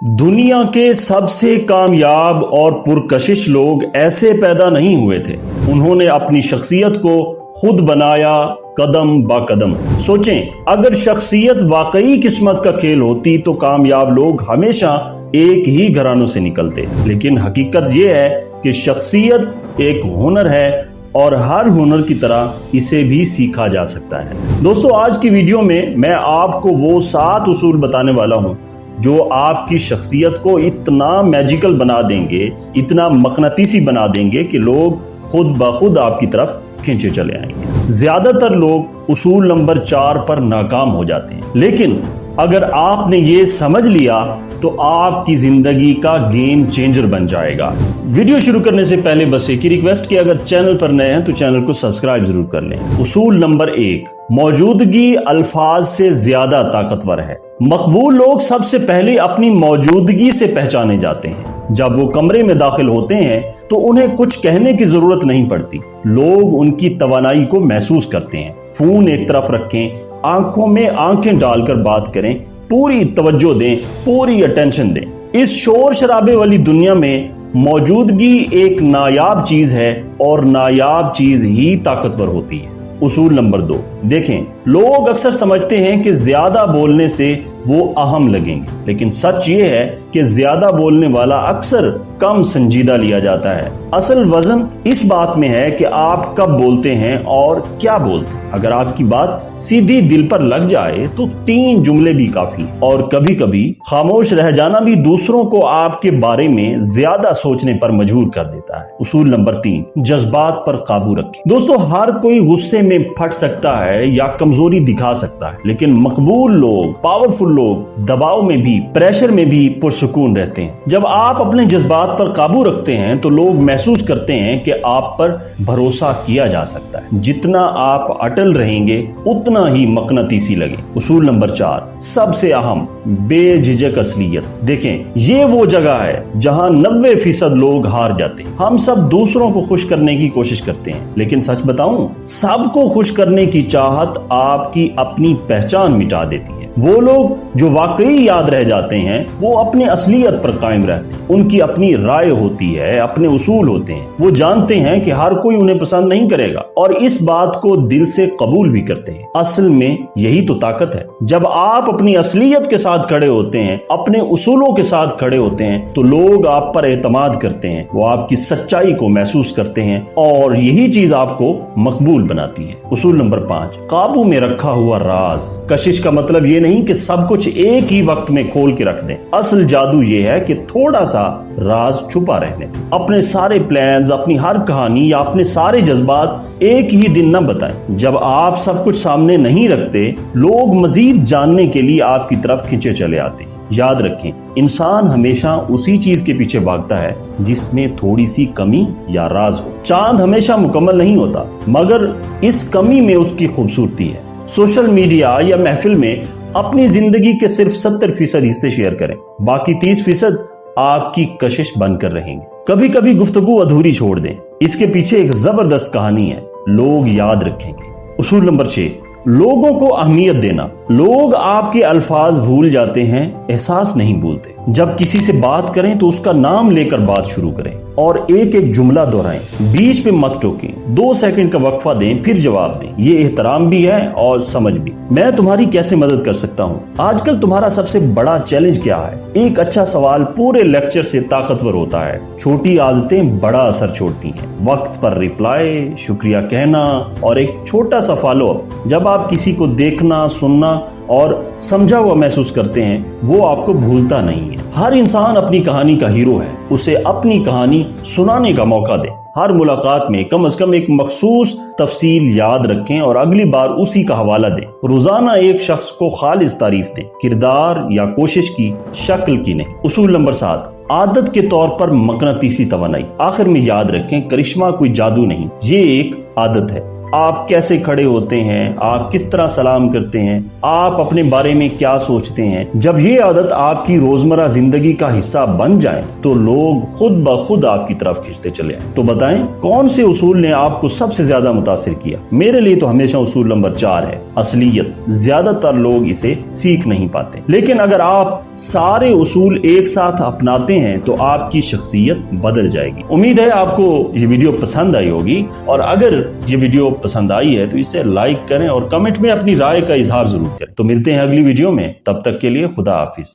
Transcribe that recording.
दुनिया के सबसे कामयाब और पुरकशिश लोग ऐसे पैदा नहीं हुए थे। उन्होंने अपनी शख्सियत को खुद बनाया, कदम ब कदम। सोचें, अगर शख्सियत वाकई किस्मत का खेल होती तो कामयाब लोग हमेशा एक ही घरानों से निकलते। लेकिन हकीकत यह है कि शख्सियत एक हुनर है और हर हुनर की तरह इसे भी सीखा जा सकता है। दोस्तों, आज की वीडियो में मैं आपको वो 7 उसूल बताने वाला हूँ जो आपकी शख्सियत को इतना मैजिकल बना देंगे, इतना मकनातीसी बना देंगे कि लोग खुद ब खुद आपकी तरफ खींचे चले आएंगे। ज्यादातर लोग उसूल नंबर 4 पर नाकाम हो जाते हैं, लेकिन अगर आपने ये समझ लिया तो आपकी जिंदगी का गेम चेंजर बन जाएगा। वीडियो शुरू करने से पहले बस एक ही रिक्वेस्ट कि अगर चैनल पर नए हैं तो चैनल को सब्सक्राइब जरूर कर लें। उसूल नंबर 1, मौजूदगी अल्फाज से ज्यादा ताकतवर है। मकबूल लोग सबसे पहले अपनी मौजूदगी से पहचाने जाते हैं। जब वो कमरे में दाखिल होते हैं तो उन्हें कुछ कहने की जरूरत नहीं पड़ती। लोग उनकी तवानाई को महसूस करते हैं। फोन एक तरफ रखें, आंखों में आंखें डालकर बात करें, पूरी तवज्जो दें, पूरी अटेंशन दें। इस शोर शराबे वाली दुनिया में मौजूदगी एक नायाब चीज है और नायाब चीज ही ताकतवर होती है। उसूल नंबर 2, देखें, लोग अक्सर समझते हैं कि ज्यादा बोलने से वो अहम लगेंगे, लेकिन सच ये है कि ज्यादा बोलने वाला अक्सर कम संजीदा लिया जाता है। असल वजन इस बात में है कि आप कब बोलते हैं और क्या बोलते हैं। अगर आपकी बात सीधी दिल पर लग जाए तो 3 जुमले भी काफी, और कभी कभी खामोश रह जाना भी दूसरों को आपके बारे में ज्यादा सोचने पर मजबूर कर देता है। उसूल नंबर 3, जज्बात पर काबू रखें। दोस्तों, हर कोई गुस्से में फट सकता है या कमजोरी दिखा सकता है, लेकिन मकबूल लोग, पावरफुल लोग दबाव में भी, प्रेशर में भी पुरसुकून रहते हैं। जब आप अपने जज्बात पर काबू रखते हैं तो लोग महसूस करते हैं कि आप पर भरोसा किया जा सकता है। जितना आप अटल रहेंगे उतना ही मकनातीसी लगे। उसूल नंबर 4, सबसे अहम, बेझिझक असलियत। देखें, ये वो जगह है जहां 90% लोग हार जाते हैं। हम सब दूसरों को खुश करने की कोशिश करते हैं, लेकिन सच बताऊं, सबको खुश करने की चाहत आपकी अपनी पहचान मिटा देती है। वो लोग जो वाकई याद रह जाते हैं वो अपनी असलियत पर कायम रहते हैं। उनकी अपनी राय होती है, अपने उसूल होते हैं। वो जानते हैं कि हर कोई उन्हें पसंद नहीं करेगा और इस बात को दिल से कबूल भी करते हैं। असल में यही तो ताकत है। जब आप अपनी असलियत के साथ खड़े होते हैं, अपने उसूलों के साथ खड़े होते हैं, तो लोग आप पर एतमाद करते हैं, वो आपकी सच्चाई को महसूस करते हैं और यही चीज आपको मकबूल बनाती है। उसूल नंबर 5, काबू में रखा हुआ राज। कशिश का मतलब ये नहीं कि सब कुछ एक ही वक्त में खोल के रख दें। असल जादू ये है कि थोड़ा सा राज छुपा रहने दें। अपने सारे प्लान्स, अपनी हर कहानी या अपने सारे जज्बात एक ही दिन न बताएं। जब आप सब कुछ सामने नहीं रखते, लोग मजीद जानने के लिए आपकी तरफ खींचे चले आते हैं। याद रखें, इंसान हमेशा उसी चीज के पीछे भागता है जिसमें थोड़ी सी कमी या राज हो। चांद हमेशा मुकम्मल नहीं होता, मगर इस कमी में उसकी खूबसूरती है। सोशल मीडिया या महफिल में अपनी जिंदगी के सिर्फ 70% हिस्से शेयर करें, बाकी 30% आपकी कशिश बनकर रहेंगे। कभी कभी गुफ्तगू अधूरी छोड़ दें, इसके पीछे एक जबरदस्त कहानी है, लोग याद रखेंगे। उसूल नंबर 6, लोगों को अहमियत देना। लोग आपके अल्फाज भूल जाते हैं, एहसास नहीं भूलते। जब किसी से बात करें तो उसका नाम लेकर बात शुरू करें और एक एक जुमला दोहराएं। बीच में मत टोकें, 2 सेकंड का वक्फा दें फिर जवाब दें। ये एहतराम भी है और समझ भी। मैं तुम्हारी कैसे मदद कर सकता हूँ? आजकल तुम्हारा सबसे बड़ा चैलेंज क्या है? एक अच्छा सवाल पूरे लेक्चर से ताकतवर होता है। छोटी आदतें बड़ा असर छोड़ती हैं। वक्त पर रिप्लाई, शुक्रिया कहना और एक छोटा सा फॉलो अप। जब आप किसी को देखना, सुनना और समझा हुआ महसूस करते हैं, वो आपको भूलता नहीं है। हर इंसान अपनी कहानी का हीरो है, उसे अपनी कहानी सुनाने का मौका दें। हर मुलाकात में कम से कम एक मखसूस तफसील याद रखें और अगली बार उसी का हवाला दें। रोजाना एक शख्स को खालिस तारीफ दें, किरदार या कोशिश की, शक्ल की नहीं। उसूल नंबर 7, आदत के तौर पर मकनातीसी तवानाई। आखिर में याद रखें, करिश्मा कोई जादू नहीं, ये एक आदत है। آپ کیسے کھڑے ہوتے ہیں, آپ کس طرح سلام کرتے ہیں, آپ اپنے بارے میں کیا سوچتے ہیں, جب یہ عادت آپ کی روزمرہ زندگی کا حصہ بن جائے تو لوگ خود بخود آپ کی طرف کھینچتے چلے آئیں. تو بتائیں کون سے اصول نے آپ کو سب سے زیادہ متاثر کیا؟ میرے لیے تو ہمیشہ اصول نمبر 4 ہے, اصلیت. زیادہ تر لوگ اسے سیکھ نہیں پاتے, لیکن اگر آپ سارے اصول ایک ساتھ اپناتے ہیں تو آپ کی شخصیت بدل جائے گی. امید ہے آپ کو یہ ویڈیو پسند آئی ہوگی, اور اگر یہ ویڈیو پسند آئی ہے تو اسے لائک کریں اور کمنٹ میں اپنی رائے کا اظہار ضرور کریں. تو ملتے ہیں اگلی ویڈیو میں, تب تک کے لیے خدا حافظ.